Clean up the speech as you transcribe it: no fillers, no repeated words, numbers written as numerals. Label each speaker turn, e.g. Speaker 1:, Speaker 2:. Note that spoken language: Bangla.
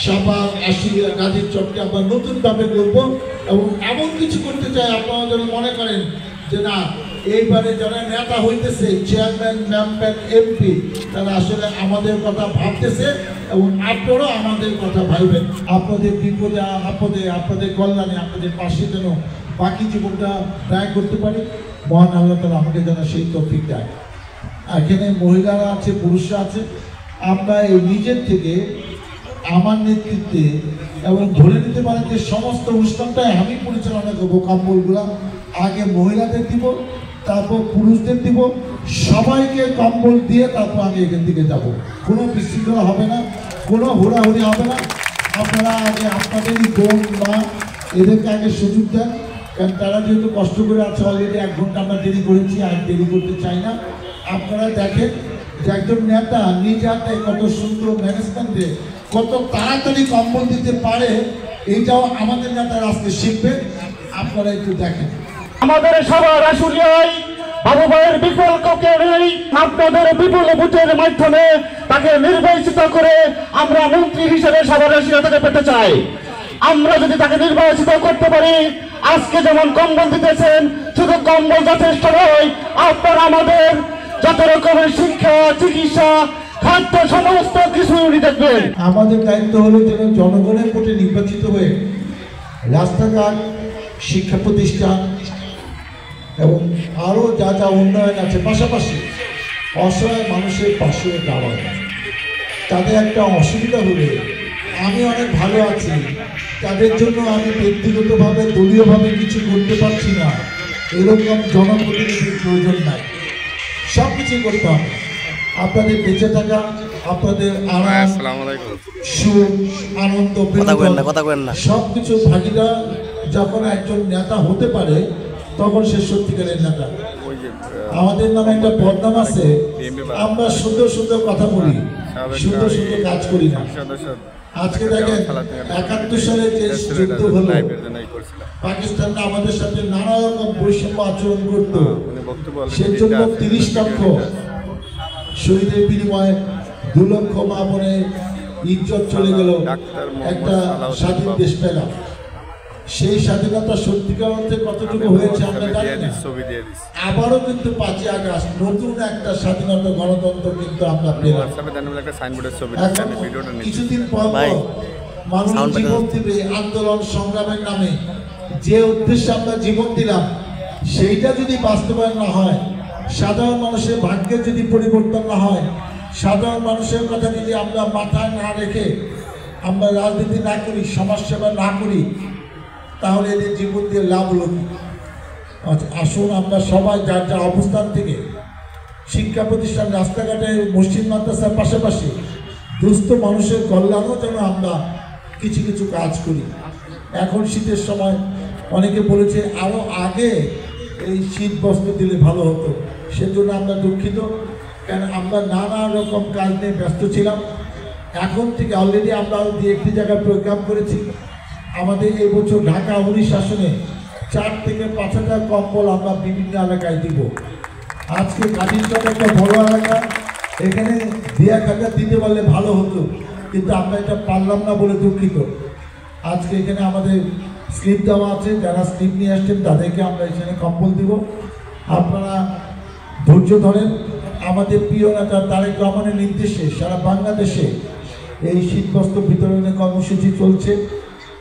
Speaker 1: সাপার আশুলিয়া গাজীর চরকে আমরা নতুনভাবে করবো এবং এমন কিছু করতে চাই আপনারা যেন মনে করেন যে না এইবারে যারা নেতা হইতেছে চেয়ারম্যান মেম্বার এমপি তারা আসলে আমাদের কথা ভাবতেছে এবং আপনারাও আমাদের কথা ভাববেন। আপনাদের বিপদে আপদে আপনাদের কল্যাণে আপনাদের পাশে যেন বাকি জীবনটা ব্যয় করতে পারি। মহান আল্লাহ তাআলা আমাকে যেন সেই তৌফিক দেয়। এখানে মহিলারা আছে, পুরুষরা আছে। আমরা এই নিজের থেকে আমার নেতৃত্বে এবং ধরে নিতে পারেন যে সমস্ত অনুষ্ঠানটাই আমি পরিচালনা করবো। কম্বলগুলো আগে মহিলাদের দিব, তারপর পুরুষদের দিব, সবাইকে কম্বল দিয়ে তারপর আমি এখান থেকে যাব। কোনো বিশৃঙ্খলা হবে না, কোনো হুড়াহুড়ি হবে না। আপনারা আগে আপনাদেরই বোন মা এদেরকে আগে সুযোগ দেন, কারণ তারা যেহেতু কষ্ট করে আছে অলরেডি 1 ঘন্টা আমরা দেরি করেছি, আর দেরি করতে চাই না। আপনারা দেখেন যে একজন নেতা নিজ হাতে কত সুন্দর ম্যানেজমেন্টে কত তাড়াতাড়ি কম্বল দিতে পারে, এইটাও আমাদের নেতারা আজকে শিখবে। আপনারা একটু দেখেন।
Speaker 2: আমাদের সবার আশুলিয়ায় বাবু ভাইয়ের বিকল্পকে নেই। আপনাদের বিপুল ভোটের মাধ্যমে তাকে নির্বাচিত করে আমরা মন্ত্রী হিসেবে সবার আশুলিয়াকে পেতে চাই। আমরা যদি তাকে নির্বাচিত করতে পারি, আজকে যেমন কম্বল দিতেছেন, শুধু কম্বল যথেষ্ট নয়, আপনারা আমাদের যত রকমের শিক্ষা, চিকিৎসা, খাদ্য সমস্ত কিছু উনি দেখবেন।
Speaker 1: আমাদের দায়িত্ব হলো যেন জনগণের ভোটে নির্বাচিত হয়ে রাস্তাঘাট, শিক্ষা প্রতিষ্ঠান এবং আরও যা যা উন্নয়ন আছে, পাশাপাশি অসহায় মানুষের পাশে দাঁড়ানো। তাদের একটা অসুবিধা হলে আমি অনেক ভালো আছি, তাদের জন্য আমি ব্যক্তিগতভাবে দলীয়ভাবে কিছু করতে পারছি না, এরকম জনপ্রতিনিধির প্রয়োজন নাই। সব কিছুই করতে হবে। আপনাদের বেঁচে থাকা, আপনাদের আরাম, সুখ, আনন্দ, সব কিছু ভাগিদার যখন একজন নেতা হতে পারে তখন সে সত্যিকারের নেতা। আমাদের নামে একটা বদনাম আছে, আমরা সুন্দর সুন্দর কথা বলি, সুন্দর সুন্দর কাজ করি না। আজকে দেখেন 71 সালে যে যুদ্ধ হলো, পাকিস্তানরা আমাদের সাথে নানা রকম বৈষম্য আচরণ করত, সেজন্য 30 লক্ষ শহীদের বিনিময়ে 2 লক্ষ মা বোনের ইজ্জত চলে গেল, একটা স্বাধীন দেশ পেলাম। সেই স্বাধীনতা সত্যিকার অর্থে কতটুকু হয়েছে আমরা জানি না। আবারও কিন্তু 5ই আগস্ট নতুন একটা স্বাধীনতা, গণতন্ত্র কিন্তু আমরা পেলাম। কিছুদিন পর মানুষ জীবন দিবে আন্দোলন সংগ্রামের নামে, যে উদ্দেশ্যে আমরা জীবন দিলাম সেইটা যদি বাস্তবায়ন না হয়, সাধারণ মানুষের ভাগ্যের যদি পরিবর্তন না হয়, সাধারণ মানুষের কথা যদি আমরা মাথায় না রেখে আমরা রাজনীতি না করি, সমাজসেবা না করি, তাহলে এদের জীবন দিয়ে লাভ হলো কি? আসুন আমরা সবাই যার যার অবস্থান থেকে শিক্ষা প্রতিষ্ঠান, রাস্তাঘাটে, মসজিদ মাদ্রাসার পাশাপাশি দুস্থ মানুষের কল্যাণও যেন আমরা কিছু কিছু কাজ করি। এখন শীতের সময় অনেকে বলেছে আরও আগে এই শীত বস্ত্র দিলে ভালো হতো, সেজন্য আমরা দুঃখিত, কারণ আমরা নানা রকম কাজ নিয়ে ব্যস্ত ছিলাম। এখন থেকে অলরেডি আমরা 2-1টি জায়গায় প্রোগ্রাম করেছি। আমাদের এই বছর ঢাকা 19 আসনে 4 থেকে 5,000 কম্বল আমরা বিভিন্ন এলাকায় দিব। আজকে গাজীরচর একটা বড় এলাকা, এখানে 2-1,000 দিতে পারলে ভালো হতো, কিন্তু আমরা এটা পারলাম না বলে দুঃখিত। আজকে এখানে আমাদের স্লিপ দেওয়া আছে, যারা স্লিপ নিয়ে আসছেন তাদেরকে আমরা এখানে কম্বল দিব। আপনারা ধৈর্য ধরেন। আমাদের প্রিয় নেতা তারেক রহমানের নির্দেশে সারা বাংলাদেশে এই শীতবস্ত্র বিতরণের কর্মসূচি চলছে।